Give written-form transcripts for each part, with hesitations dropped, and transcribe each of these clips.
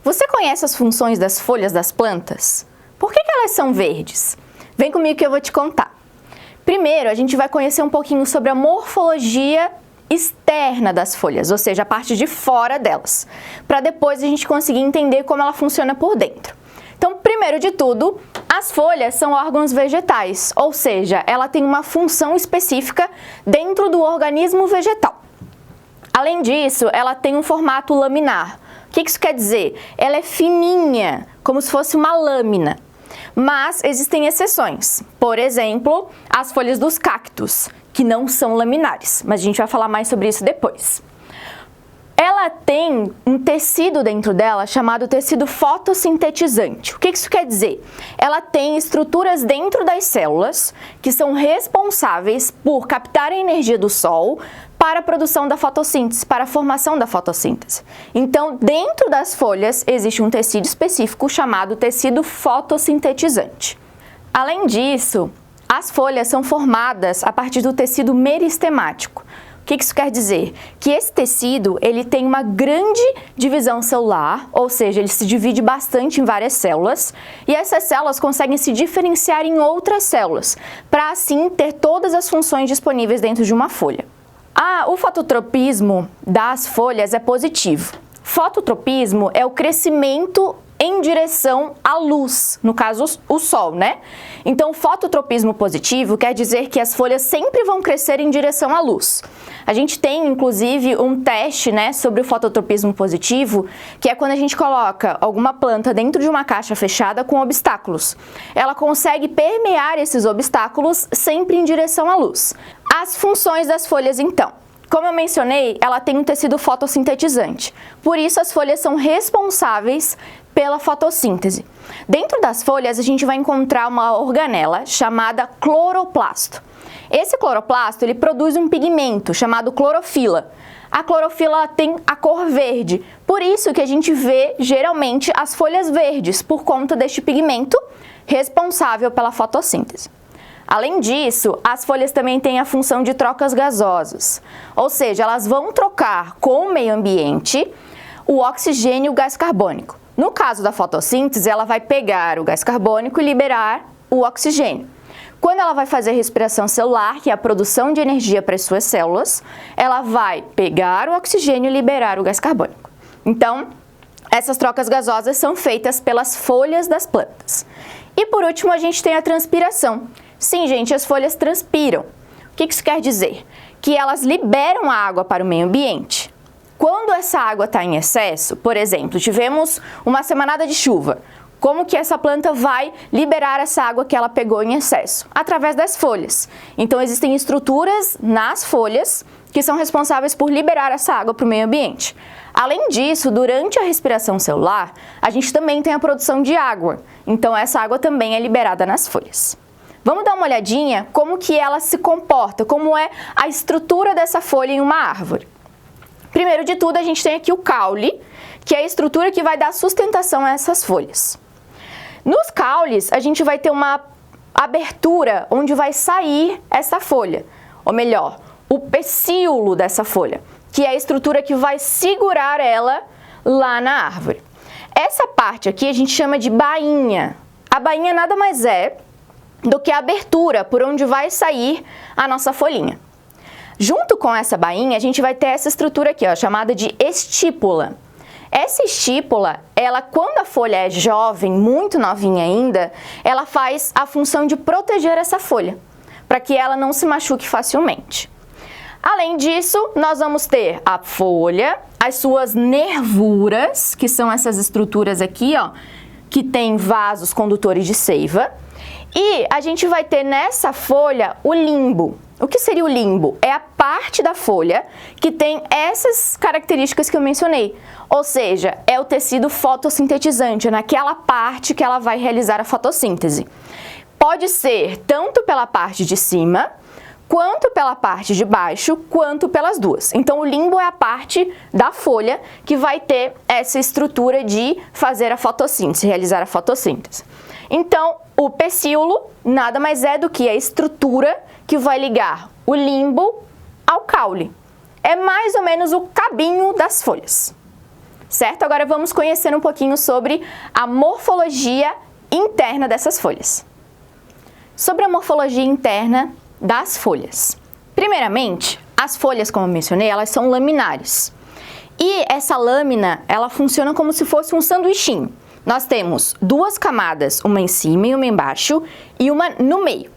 Você conhece as funções das folhas das plantas? Por que elas são verdes? Vem comigo que eu vou te contar. Primeiro, a gente vai conhecer um pouquinho sobre a morfologia externa das folhas, ou seja, a parte de fora delas, para depois a gente conseguir entender como ela funciona por dentro. Então, primeiro de tudo, as folhas são órgãos vegetais, ou seja, ela tem uma função específica dentro do organismo vegetal. Além disso, ela tem um formato laminar. O que isso quer dizer? Ela é fininha, como se fosse uma lâmina. Mas existem exceções. Por exemplo, as folhas dos cactos, que não são laminares, mas a gente vai falar mais sobre isso depois. Ela tem um tecido dentro dela chamado tecido fotossintetizante. O que isso quer dizer? Ela tem estruturas dentro das células que são responsáveis por captar a energia do sol para a produção da fotossíntese, para a formação da fotossíntese. Então, dentro das folhas existe um tecido específico chamado tecido fotossintetizante. Além disso, as folhas são formadas a partir do tecido meristemático. O que isso quer dizer? Que esse tecido ele tem uma grande divisão celular, ou seja, ele se divide bastante em várias células, e essas células conseguem se diferenciar em outras células, para assim ter todas as funções disponíveis dentro de uma folha. O fototropismo das folhas é positivo. Fototropismo é o crescimento em direção à luz, no caso o sol, né? Então, fototropismo positivo quer dizer que as folhas sempre vão crescer em direção à luz. A gente tem, inclusive, um teste, né, sobre o fototropismo positivo, que é quando a gente coloca alguma planta dentro de uma caixa fechada com obstáculos. Ela consegue permear esses obstáculos sempre em direção à luz. As funções das folhas, então. Como eu mencionei, ela tem um tecido fotossintetizante. Por isso, as folhas são responsáveis pela fotossíntese. Dentro das folhas, a gente vai encontrar uma organela chamada cloroplasto. Esse cloroplasto, ele produz um pigmento chamado clorofila. A clorofila tem a cor verde, por isso que a gente vê, geralmente, as folhas verdes, por conta deste pigmento responsável pela fotossíntese. Além disso, as folhas também têm a função de trocas gasosas, ou seja, elas vão trocar com o meio ambiente o oxigênio e o gás carbônico. No caso da fotossíntese, ela vai pegar o gás carbônico e liberar o oxigênio. Quando ela vai fazer respiração celular, que é a produção de energia para as suas células, ela vai pegar o oxigênio e liberar o gás carbônico. Então, essas trocas gasosas são feitas pelas folhas das plantas. E por último, a gente tem a transpiração. Sim, gente, as folhas transpiram. O que isso quer dizer? Que elas liberam a água para o meio ambiente. Quando essa água está em excesso, por exemplo, tivemos uma semanada de chuva, como que essa planta vai liberar essa água que ela pegou em excesso? Através das folhas. Então, existem estruturas nas folhas que são responsáveis por liberar essa água para o meio ambiente. Além disso, durante a respiração celular, a gente também tem a produção de água. Então, essa água também é liberada nas folhas. Vamos dar uma olhadinha como que ela se comporta, como é a estrutura dessa folha em uma árvore. Primeiro de tudo, a gente tem aqui o caule, que é a estrutura que vai dar sustentação a essas folhas. Nos caules, a gente vai ter uma abertura onde vai sair essa folha, ou melhor, o pecíolo dessa folha, que é a estrutura que vai segurar ela lá na árvore. Essa parte aqui a gente chama de bainha. A bainha nada mais é do que a abertura por onde vai sair a nossa folhinha. Junto com essa bainha, a gente vai ter essa estrutura aqui, ó, chamada de estípula. Essa estípula, ela, quando a folha é jovem, muito novinha ainda, ela faz a função de proteger essa folha, para que ela não se machuque facilmente. Além disso, nós vamos ter a folha, as suas nervuras, que são essas estruturas aqui, ó, que tem vasos condutores de seiva. E a gente vai ter nessa folha o limbo. O que seria o limbo? É a parte da folha que tem essas características que eu mencionei. Ou seja, é o tecido fotossintetizante, é naquela parte que ela vai realizar a fotossíntese. Pode ser tanto pela parte de cima, quanto pela parte de baixo, quanto pelas duas. Então, o limbo é a parte da folha que vai ter essa estrutura de fazer a fotossíntese, realizar a fotossíntese. Então, o pecíolo nada mais é do que a estrutura que vai ligar o limbo ao caule. É mais ou menos o cabinho das folhas. certo? Agora vamos conhecer um pouquinho sobre a morfologia interna dessas folhas. Sobre a morfologia interna das folhas. Primeiramente, as folhas, como eu mencionei, elas são laminares. E essa lâmina, ela funciona como se fosse um sanduichinho. Nós temos duas camadas, uma em cima e uma embaixo, e uma no meio.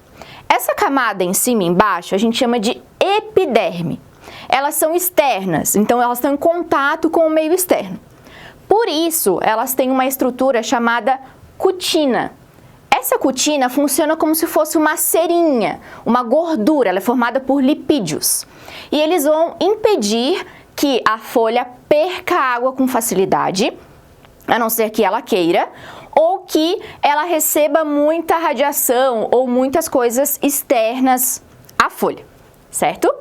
Essa camada em cima e embaixo a gente chama de epiderme. Elas são externas, então elas estão em contato com o meio externo. Por isso, elas têm uma estrutura chamada cutina. Essa cutina funciona como se fosse uma cerinha, uma gordura, ela é formada por lipídios. E eles vão impedir que a folha perca água com facilidade, a não ser que ela queira, ou que ela receba muita radiação ou muitas coisas externas à folha, certo?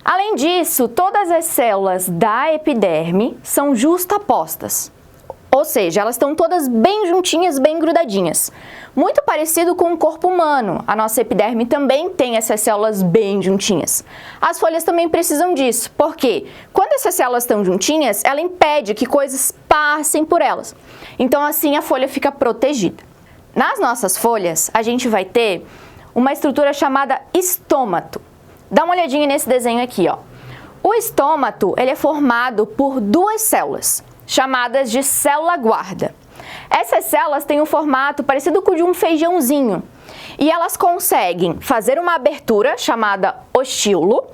Além disso, todas as células da epiderme são justapostas, ou seja, elas estão todas bem juntinhas, bem grudadinhas. Muito parecido com o corpo humano, a nossa epiderme também tem essas células bem juntinhas. As folhas também precisam disso, porque quando essas células estão juntinhas, ela impede que coisas passem por elas. Então assim a folha fica protegida. Nas nossas folhas, a gente vai ter uma estrutura chamada estômato. Dá uma olhadinha nesse desenho aqui, ó. O estômato, ele é formado por duas células, chamadas de célula-guarda. Essas células têm um formato parecido com o de um feijãozinho e elas conseguem fazer uma abertura chamada ostíolo,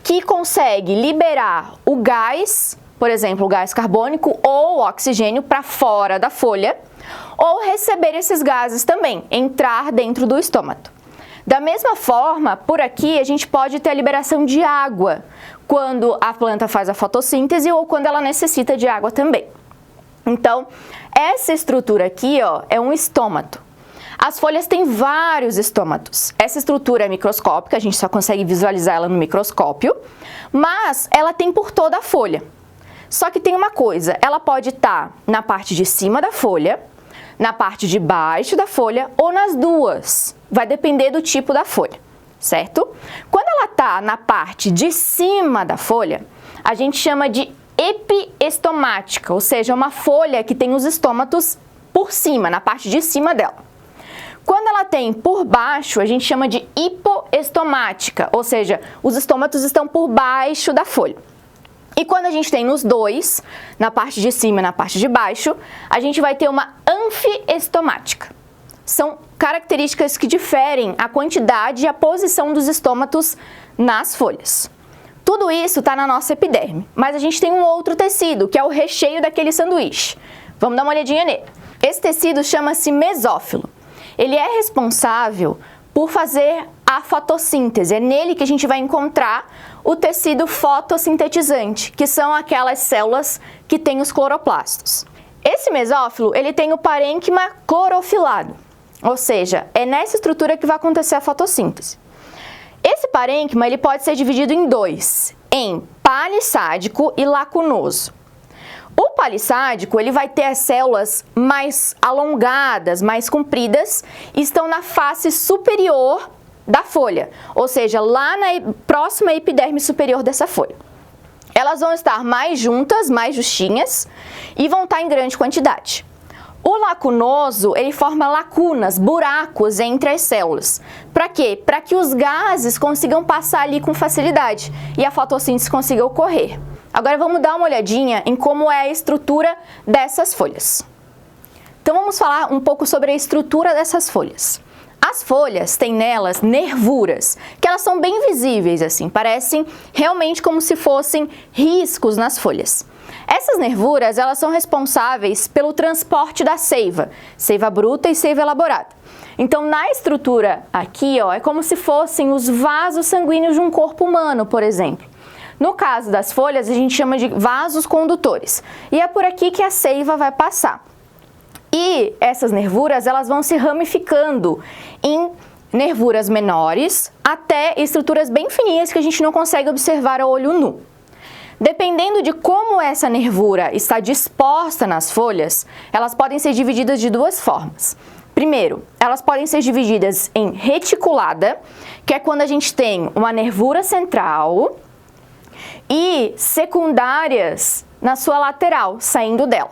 que consegue liberar o gás, por exemplo, o gás carbônico ou o oxigênio para fora da folha, ou receber esses gases também, entrar dentro do estômato. Da mesma forma, por aqui a gente pode ter a liberação de água quando a planta faz a fotossíntese ou quando ela necessita de água também. Então, essa estrutura aqui, ó, é um estômato. As folhas têm vários estômatos. Essa estrutura é microscópica, a gente só consegue visualizar ela no microscópio, mas ela tem por toda a folha. Só que tem uma coisa, ela pode estar na parte de cima da folha, na parte de baixo da folha ou nas duas. Vai depender do tipo da folha, certo? Quando ela está na parte de cima da folha, a gente chama de epiestomática, ou seja, uma folha que tem os estômatos por cima, na parte de cima dela. Quando ela tem por baixo, a gente chama de hipoestomática, ou seja, os estômatos estão por baixo da folha. E quando a gente tem nos dois, na parte de cima e na parte de baixo, a gente vai ter uma anfiestomática. São características que diferem a quantidade e a posição dos estômatos nas folhas. Tudo isso está na nossa epiderme, mas a gente tem um outro tecido, que é o recheio daquele sanduíche. Vamos dar uma olhadinha nele. Esse tecido chama-se mesófilo. Ele é responsável por fazer a fotossíntese. É nele que a gente vai encontrar o tecido fotossintetizante, que são aquelas células que têm os cloroplastos. Esse mesófilo, ele tem o parênquima clorofilado, ou seja, é nessa estrutura que vai acontecer a fotossíntese. Esse parênquima, ele pode ser dividido em dois, em palissádico e lacunoso. O palissádico, ele vai ter as células mais alongadas, mais compridas, e estão na face superior da folha, ou seja, lá na próxima epiderme superior dessa folha. Elas vão estar mais juntas, mais justinhas, e vão estar em grande quantidade. O lacunoso, ele forma lacunas, buracos entre as células. Para quê? Para que os gases consigam passar ali com facilidade e a fotossíntese consiga ocorrer. Agora vamos dar uma olhadinha em como é a estrutura dessas folhas. Então vamos falar um pouco sobre a estrutura dessas folhas. As folhas têm nelas nervuras, que elas são bem visíveis assim, parecem realmente como se fossem riscos nas folhas. Essas nervuras, elas são responsáveis pelo transporte da seiva, seiva bruta e seiva elaborada. Então, na estrutura aqui, ó, é como se fossem os vasos sanguíneos de um corpo humano, por exemplo. No caso das folhas, a gente chama de vasos condutores, e é por aqui que a seiva vai passar. E essas nervuras, elas vão se ramificando em nervuras menores até estruturas bem fininhas que a gente não consegue observar a olho nu. Dependendo de como essa nervura está disposta nas folhas, elas podem ser divididas de duas formas. Primeiro, elas podem ser divididas em reticulada, que é quando a gente tem uma nervura central, e secundárias na sua lateral, saindo dela.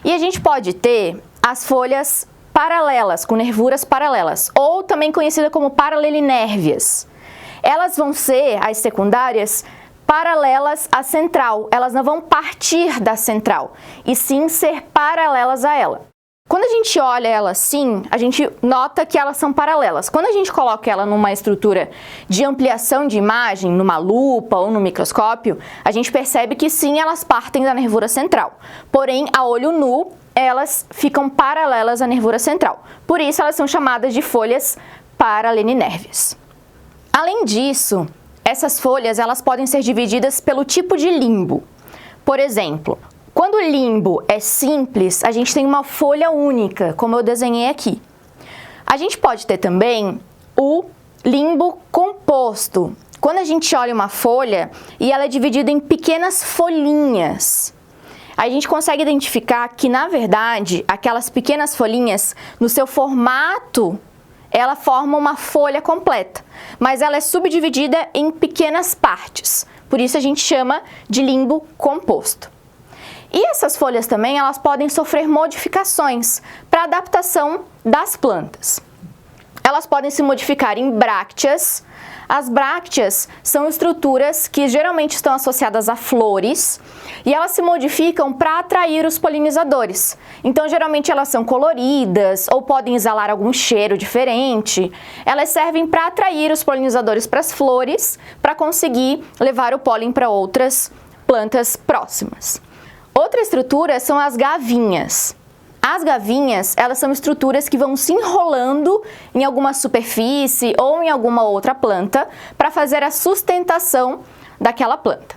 E a gente pode ter as folhas paralelas, com nervuras paralelas, ou também conhecida como paralelinérvias. Elas vão ser, as secundárias, paralelas à central. Elas não vão partir da central, e sim ser paralelas a ela. Quando a gente olha ela assim, a gente nota que elas são paralelas. Quando a gente coloca ela numa estrutura de ampliação de imagem, numa lupa ou no microscópio, a gente percebe que sim, elas partem da nervura central. Porém, a olho nu, elas ficam paralelas à nervura central. Por isso, elas são chamadas de folhas paralelinérvias. Além disso, essas folhas elas podem ser divididas pelo tipo de limbo. Por exemplo, quando o limbo é simples, a gente tem uma folha única, como eu desenhei aqui. A gente pode ter também o limbo composto. Quando a gente olha uma folha e ela é dividida em pequenas folhinhas, a gente consegue identificar que, na verdade, aquelas pequenas folhinhas, no seu formato, ela forma uma folha completa, mas ela é subdividida em pequenas partes. Por isso a gente chama de limbo composto. E essas folhas também, elas podem sofrer modificações para adaptação das plantas. Elas podem se modificar em brácteas. As brácteas são estruturas que geralmente estão associadas a flores e elas se modificam para atrair os polinizadores. Então, geralmente elas são coloridas ou podem exalar algum cheiro diferente. Elas servem para atrair os polinizadores para as flores, para conseguir levar o pólen para outras plantas próximas. Outra estrutura são as gavinhas. As gavinhas, elas são estruturas que vão se enrolando em alguma superfície ou em alguma outra planta para fazer a sustentação daquela planta.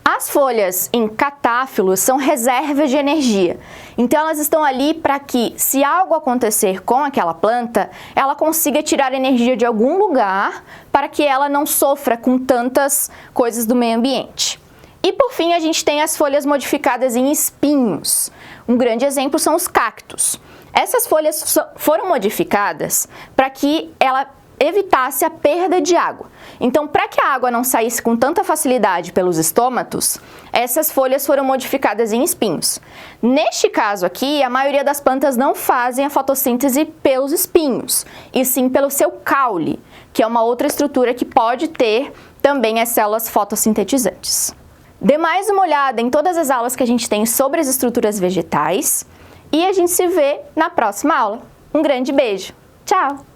As folhas em catáfilos são reservas de energia. Então, elas estão ali para que, se algo acontecer com aquela planta, ela consiga tirar energia de algum lugar para que ela não sofra com tantas coisas do meio ambiente. E, por fim, a gente tem as folhas modificadas em espinhos. Um grande exemplo são os cactos. Essas folhas foram modificadas para que ela evitasse a perda de água. Então, para que a água não saísse com tanta facilidade pelos estômatos, essas folhas foram modificadas em espinhos. Neste caso aqui, a maioria das plantas não fazem a fotossíntese pelos espinhos, e sim pelo seu caule, que é uma outra estrutura que pode ter também as células fotossintetizantes. Dê mais uma olhada em todas as aulas que a gente tem sobre as estruturas vegetais e a gente se vê na próxima aula. Um grande beijo! Tchau!